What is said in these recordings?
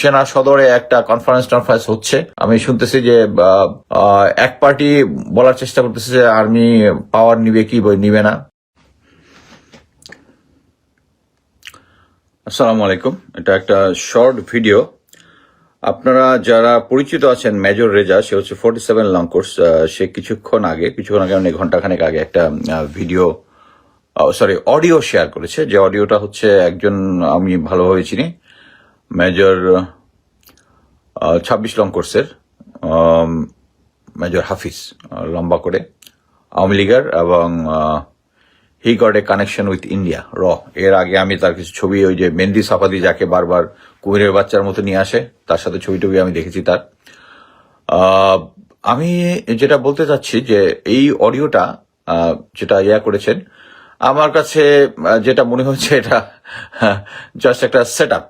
সেনা সদরে একটা কনফারেন্স হচ্ছে। আমি শুনতেছি যে এক পার্টি বলার চেষ্টা করতেছে যে আর্মি পাওয়ার নিবে কি নিবে না। আসসালামু আলাইকুম, এটা একটা শর্ট ভিডিও। আপনারা যারা পরিচিত আছেন মেজর রেজা, সে হচ্ছে 47 লং কোর্স। সে কিছুক্ষণ আগে মানে ঘন্টাখানেক আগে একটা ভিডিও অডিও শেয়ার করেছে, যে অডিওটা হচ্ছে একজন আমি ভালোভাবে চিনি, মেজর 26 লং কোর্সের মেজর হাফিজ, লম্বা করে আওয়ামী লীগের, এবং he got a connection with India এর আগে আমি তার কিছু ছবি, ওই যে মেহেন্দি সাফাদি যাকে বারবার কুমিরের বাচ্চার মতো নিয়ে আসে, তার সাথে ছবি টবি আমি দেখেছি তার। আমি যেটা বলতে চাচ্ছি যে এই অডিওটা যেটা করেছেন, আমার কাছে যেটা মনে হচ্ছে এটা জাস্ট একটা সেট আপ।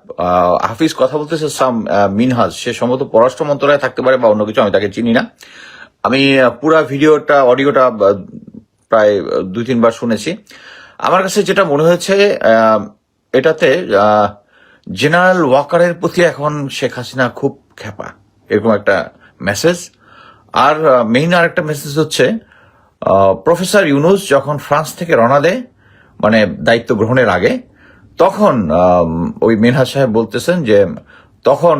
হাফিজ কথা বলতেছে সাম মিনহাজ, সে সম্ভবত পররাষ্ট্র মন্ত্রণালয়ে থাকতে পারে বা অন্য কিছু, আমি তাকে চিনি না। আমি পুরা অডিওটা প্রায় 2-3 বার শুনেছি। আমার কাছে যেটা মনে হয়েছে, এটাতে জেনারেল ওয়াকারের প্রতি এখন শেখ হাসিনা খুব ক্ষেপা, এরকম একটা মেসেজ। আর মেইন আর একটা মেসেজ হচ্ছে, প্রফেসর ইউনুস যখন ফ্রান্স থেকে রওনা দেয়, মানে দায়িত্ব গ্রহণের আগে, তখন ওই মিনহাজ সাহেব বলতেছেন যে তখন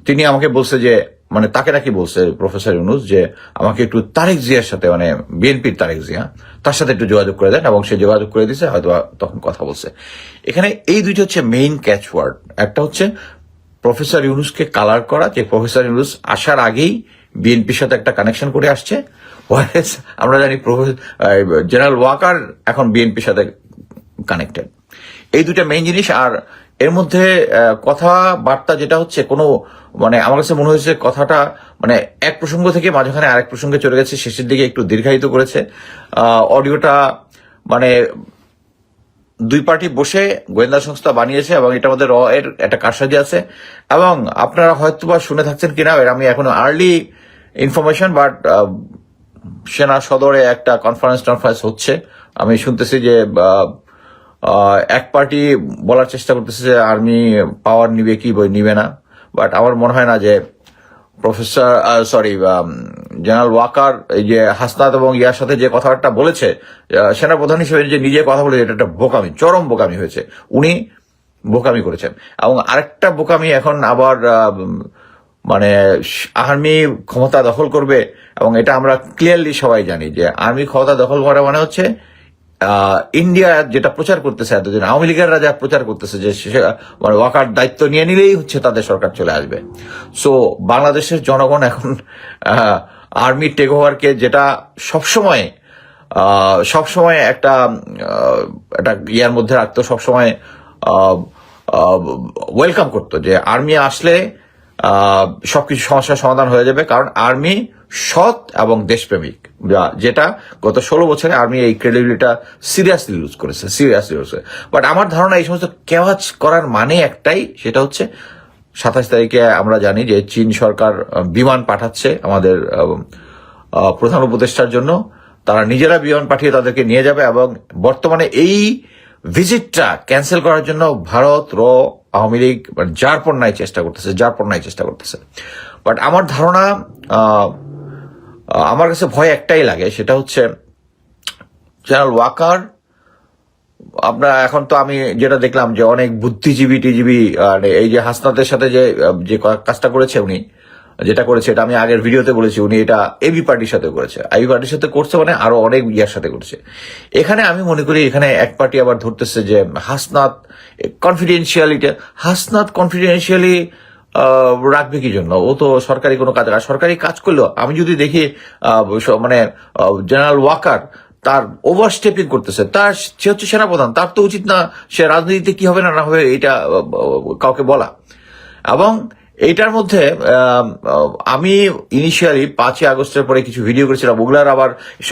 তিনি আমাকে বলছে যে, মানে তাকে নাকি বলছে প্রফেসর ইউনুস যে আমাকে একটু তারেক জিয়ার সাথে, মানে বিএনপির তারেক জিয়া, তার সাথে একটু যোগাযোগ করে দেন, এবং সে যোগাযোগ করে দিয়েছে, হয়তো তখন কথা বলছে। এখানে এই দুইটা হচ্ছে মেইন ক্যাচ ওয়ার্ড। একটা হচ্ছে প্রফেসর ইউনুসকে কালার করা, যে প্রফেসর ইউনুস আসার আগেই বিএনপির সাথে একটা কানেকশন করে আসছে, আমরা জানি জেনারেল ওয়াকার এখন বিএনপির সাথে কানেক্টেড। এই দুইটা মেইন জিনিস। আর এর মধ্যে কথাবার্তা যেটা হচ্ছে, কোনো মানে আমার কাছে মনে হয়েছে কথাটা মানে এক প্রসঙ্গ থেকে মাঝখানে আরেক প্রসঙ্গে চলে গেছে, শেষের দিকে একটু দীর্ঘায়িত করেছে অডিওটা। মানে দুই পার্টি বসে গোয়েন্দা সংস্থা বানিয়েছে, এবং এটার মধ্যে এর একটা কারসাজি আছে। এবং আপনারা হয়তো বা শুনে থাকছেন কিনা, আমি এখনো আর্লি ইনফরমেশন, বাট সেনা সদরে একটা কনফারেন্স হচ্ছে। আমি শুনতেছি যে এক পার্টি বলার চেষ্টা করতেছে যে আর্মি পাওয়ার নিবে কি নিবে না। বাট আমার মনে হয় না যে জেনারেল ওয়াকার এই যে হাসনাত এবং ইয়ার সাথে যে কথাবার্তা বলেছে, সেনাপ্রধান হিসেবে যে নিজে কথা বলেছে, এটা একটা বোকামি, চরম বোকামি হয়েছে। উনি বোকামি করেছেন। এবং আরেকটা বোকামি এখন আবার মানে আর্মি ক্ষমতা দখল করবে, এবং এটা আমরা ক্লিয়ারলি সবাই জানি যে আর্মি ক্ষমতা দখল করা মানে হচ্ছে ইন্ডিয়া যেটা প্রচার করতেছে এতদিন, আওয়ামী লীগেররা যা প্রচার করতেছে যে মানে ওয়াকার দায়িত্ব নিয়ে নিলেই হচ্ছে তাদের সরকার চলে আসবে। সো বাংলাদেশের জনগণ এখন আর্মি টেক ওভারকে, যেটা সবসময় একটা ইয়ার মধ্যে রাখতো, সবসময় ওয়েলকাম করতো যে আর্মি আসলে সবকিছু সমস্যার সমাধান হয়ে যাবে, কারণ আর্মি সৎ এবং দেশপ্রেমিক, যেটা গত 16 বছরে আর্মি এই ক্রেডিবিলিটিটা সিরিয়াসলি লুজ করেছে। বাট আমার ধারণা এই সমস্ত কেওয়াজ করার মানে একটাই, সেটা হচ্ছে 27 তারিখে আমরা জানি যে চীন সরকার বিমান পাঠাচ্ছে আমাদের প্রধান উপদেষ্টার জন্য। তারা নিজেরা বিমান পাঠিয়ে তাদেরকে নিয়ে যাবে, এবং বর্তমানে এই ভিজিটটা ক্যান্সেল করার জন্য ভারত আওয়ামী লীগ যারপরনাই চেষ্টা করতেছে। বাট আমার ধারণা, আমার কাছে ভয় একটাই লাগে, সেটা হচ্ছে জেনারেল ওয়াকার, আপনারা এখন তো আমি যেটা দেখলাম যে অনেক বুদ্ধিজীবী এই যে হাসনাতের সাথে যে কাজটা করেছে, উনি যেটা করেছে, এটা আমি আগের ভিডিওতে বলেছি, উনি এটা এবি পার্টির সাথে করেছে, আইবি পার্টির সাথে করছে, মানে আরো অনেক ইয়ার সাথে করছে। এখানে আমি মনে করি এখানে এক পার্টি আবার ধরতেছে যে হাসনাত কনফিডেন্সিয়ালি রাখবে কি জন্য, ও তো সরকারি কোনো সরকারি কাজ করলো। আমি যদি দেখি মানে জেনারেল ওয়াকার তার ওভারস্টেপিং করতেছে, সে হচ্ছে সেনাপ্রধান, তার তো উচিত না সে রাজনীতিতে কি হবে না হবে এটা কাউকে বলা। এবং এইটার মধ্যে আমি ইনিশিয়ালি 5ই আগস্টের পরে কিছু ভিডিও করেছিলাম, ওগুলার আবার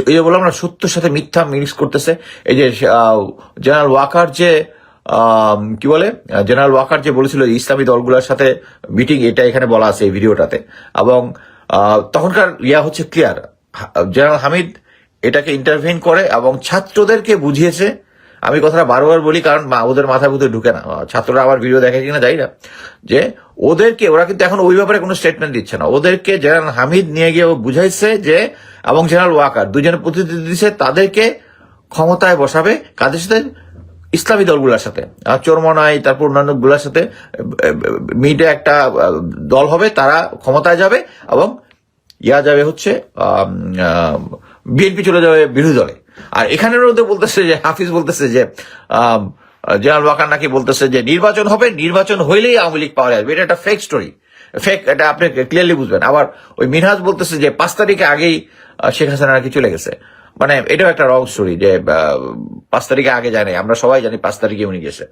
এই যে বললাম না, সত্যের সাথে মিথ্যা মিক্স করতেছে। এই যে জেনারেল ওয়াকার জেনারেল ওয়াকার যে বলেছিল ইসলামী দলগুলোর সাথে মিটিং, এটা এখানে বলা আছে এই ভিডিওটাতে। এবং তখনকার হচ্ছে ক্লিয়ার, জেনারেল হামিদ এটাকে ইন্টারভিন করে এবং ছাত্রদেরকে বুঝিয়েছে আমি কথাটা বারবার বলি কারণ ওদের মাথার ভিতরে ঢুকে না, ছাত্ররা আবার ভিডিও দেখে কিনা যাই না, যে ওদেরকে ওরা কিন্তু এখন ওই ব্যাপারে কোনো স্টেটমেন্ট দিচ্ছে না। ওদেরকে জেনারেল হামিদ নিয়ে গিয়ে বুঝাইছে যে, এবং জেনারেল ওয়াকার দুজনের প্রতিনিধি দিচ্ছে, তাদেরকে ক্ষমতায় বসাবে কাদের সাথে? ইসলামী দলগুলোর সাথে, চোরমনাই, তারপর অন্যান্য গুলার সাথে মিটে একটা দল হবে, তারা ক্ষমতায় যাবে এবং যাবে হচ্ছে বিএনপি চলে যাবে বিরোধী দলে। আর এখানের মধ্যে বলতেছে যে হাফিজ বলতেছে যে জেনারেল ওয়াকার নাকি বলতেছে যে নির্বাচন হবে, নির্বাচন হইলেই আওয়ামী লীগ পাওয়া যাবে। এটা একটা ফেক স্টোরি, ফেক, এটা আপনি ক্লিয়ারলি বুঝবেন। আবার ওই মিনহাজ বলতেছে যে 5 তারিখে আগেই শেখ হাসিনা নাকি চলে গেছে। মানে এটাও একটা রং স্টোরি যে 5 তারিখে আগে যায় নাই, আমরা সবাই জানি 5 তারিখে উনি গেছে।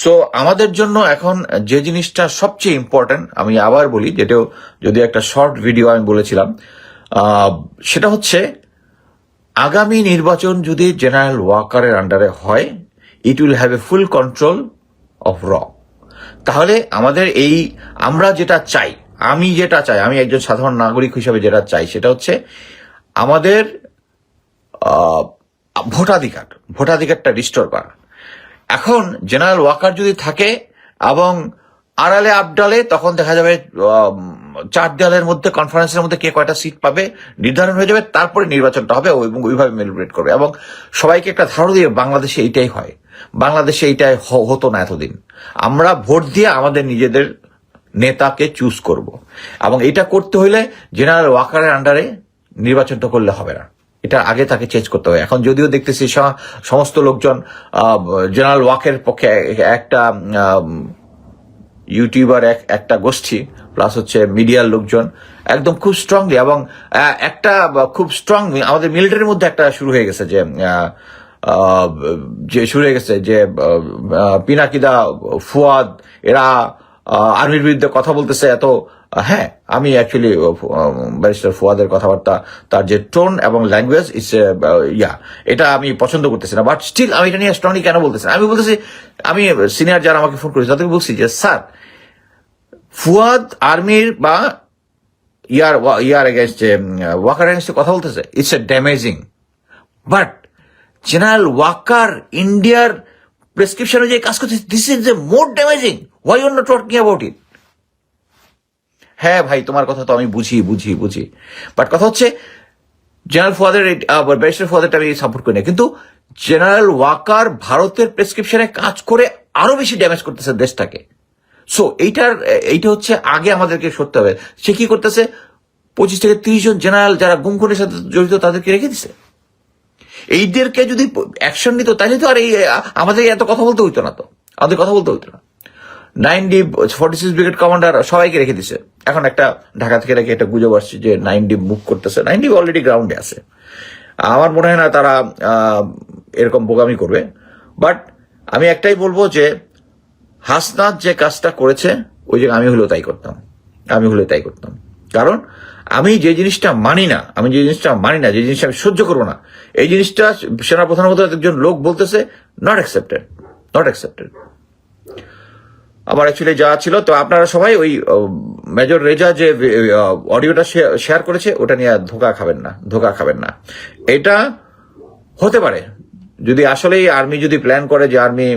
সো আমাদের জন্য এখন যে জিনিসটা সবচেয়ে ইম্পর্টেন্ট, আমি আবার বলি, যেটাও যদি একটা শর্ট ভিডিও আমি বলেছিলাম, সেটা হচ্ছে আগামী নির্বাচন যদি জেনারেল ওয়াকারের আন্ডারে হয়, it will have a full control of র। তাহলে আমাদের এই আমরা যেটা চাই, আমি যেটা চাই, আমি একজন সাধারণ নাগরিক হিসেবে যেটা চাই, সেটা হচ্ছে আমাদের ভোটাধিকারটা রিস্টোর করা। এখন জেনারেল ওয়াকার যদি থাকে এবং আড়ালে আবডালে, তখন দেখা যাবে 4 দেয়ালের মধ্যে, কনফারেন্সের মধ্যে কে কয়টা সিট পাবে নির্ধারণ হয়ে যাবে, তারপরে নির্বাচনটা হবে এবং ওইভাবে মেলিব্রেট করবে। এবং সবাইকে একটা ধারণা দিয়ে বাংলাদেশে এইটাই হয়, বাংলাদেশে এইটাই হতো না এতদিন। আমরা ভোট দিয়ে আমাদের নিজেদের নেতাকে চুজ করব, এবং এটা করতে হইলে জেনারেল ওয়াকারের আন্ডারে নির্বাচনটা করলে হবে না, এটা আগে তাকে চেঞ্জ করতে হবে। এখন যদিও দেখতেছি সমস্ত লোকজন জেনারেল ওয়াকের পক্ষে, একটা ইউটিউবার, একটা গোষ্ঠী, প্লাস হচ্ছে মিডিয়ার লোকজন একদম খুব স্ট্রংলি, এবং একটা খুব স্ট্রং আমাদের মিলিটারির মধ্যে একটা শুরু হয়ে গেছে যে পিনাকিদা, ফুয়াদ, এরা আর্মির বিরুদ্ধে কথা বলতেছে এত। হ্যাঁ, আমি অ্যাকচুয়ালি ব্যারিস্টার ফুয়াদের কথাবার্তা, তার যে টোন এবং ল্যাঙ্গুয়েজ এটা আমি পছন্দ করতেছি না, বাট স্টিল আমি এটা নিয়ে স্ট্রংলি কেন বলতেছি, আমি বলতেছি, আমি সিনিয়র যারা আমাকে ফোন করেছে তাদেরকে বলছি যে স্যার, ফুয়াদ আর্মির বা ইয়ার এগেনস্ট, ওয়াকার এগেনস্টে কথা বলতেছে, it's a damaging, but general Waker ইন্ডিয়ার প্রেসক্রিপশনে যে কাজ করছে, this is a more damaging, why you are not talking about it. হ্যাঁ ভাই, তোমার কথা তো আমি বুঝি, বাট কথা হচ্ছে জেনারেল ফুয়াদের, ব্যারিস্টার ফুয়াদেরটা আমি সাপোর্ট করি না, কিন্তু জেনারেল ওয়াকার ভারতের প্রেসক্রিপশনে কাজ করে আরো বেশি ড্যামেজ করতেছে দেশটাকে। সো এইটা হচ্ছে আগে আমাদেরকে সরতে হবে। সে কি করতেছে, 25 থেকে 30 জন জেনারেল যারা গুম খুনের সাথে জড়িত তাদেরকে রেখে দিছে। এইদেরকে যদি অ্যাকশন নিত তাহলে তো আর আমাদের এত কথা বলতে হইতো না, 9D 46 ব্রিগেড কমান্ডার সবাইকে রেখে দিছে। এখন একটা ঢাকা থেকে রেখে একটা গুজব আসছে যে 9D মুভ করতেছে। 9D অলরেডি গ্রাউন্ডে আছে। আমার মনে হয় না তারা এরকম বোকামি করবে। বাট আমি একটাই বলবো যে হাসনাত যে কাজটা করেছে, ওই জায়গায় আমি হলেও তাই করতাম। কারণ আমি যে জিনিসটা মানি না, যে জিনিসটা আমি সহ্য করবো না, এই জিনিসটা সেনাপ্রধানের মতো একজন লোক বলতেছে, নট অ্যাকসেপ্টেড। আমার অ্যাকচুয়ালি যা ছিল, তো আপনারা সবাই ওই মেজর রেজা যে অডিওটা শেয়ার করেছে, ওটা নিয়ে ধোকা খাবেন না। এটা হতে পারে যদি আসলেই আর্মি যদি প্ল্যান করে যে আর্মি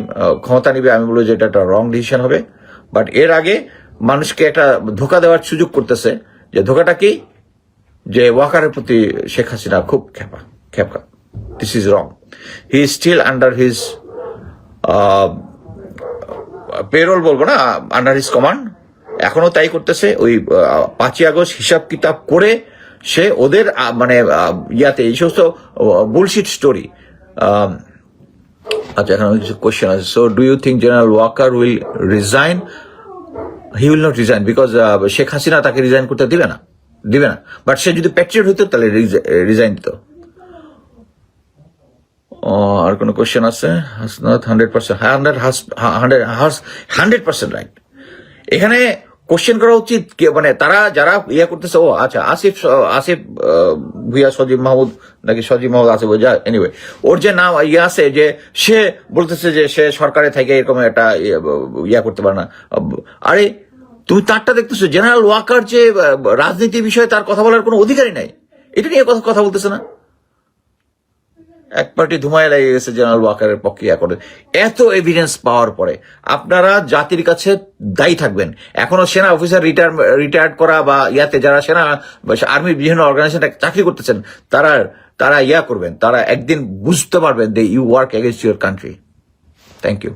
ক্ষমতা নিবে, আমি বলবো যে এটা একটা রং ডিসিশন হবে। বাট এর আগে মানুষকে একটা ধোকা দেওয়ার সুযোগ করতেছে, যে ধোকাটা কি, যে ওয়াকারের প্রতি শেখ হাসিনা খুব খেপা। This is wrong. He is still under his payroll, বলবো না, আন্ডার হিজ কমান্ড। এখনো তাই করতেছে। ওই 5ই আগস্ট হিসাব কিতাব করে সে ওদের মানে এই সমস্ত বুলশিট স্টোরি। আচ্ছা, এখন কিছু কোয়েশ্চেন আছে। So do you think general Waker will resign? He will not resign, because Sheikh Hasina তাকে রিজাইন করতে দিবে না। বাট সে যদি প্যাট্রিয়ট হইতো তাহলে রিজাইন দিত। আর কোনো কোয়েশ্চেন আছে? হাসনাত 100% রাইট। এখানে কোশ্চেন করা উচিত, মানে তারা যারা করতেছে, ও আচ্ছা, আসিফ ভুইয়া, সজীব মাহমুদ আসিফ, এনিওয়ে, ওর যে নাম আছে, যে সে বলতেছে যে সে সরকারে থেকে এরকম একটা করতে পারে না। আরে তুমি তারটা দেখতেছো, জেনারেল ওয়াকার যে রাজনীতি বিষয়ে তার কথা বলার কোনো অধিকারই নাই, এটা নিয়ে কথা বলতেছে না। এক পার্টি ধুমায় লেগে গেছে জেনারেল ওয়াকারের পক্ষে করে। এত এভিডেন্স পাওয়ার পরে আপনারা জাতির কাছে দায়ী থাকবেন। এখনো সেনা অফিসার রিটায়ার্ড করা বা ইয়াতে যারা সেনা আর্মির বিভিন্ন অর্গানাইজেশনে চাকরি করতেছেন তারা তারা করবেন, তারা একদিন বুঝতে পারবেন যে you work against your country. Thank you.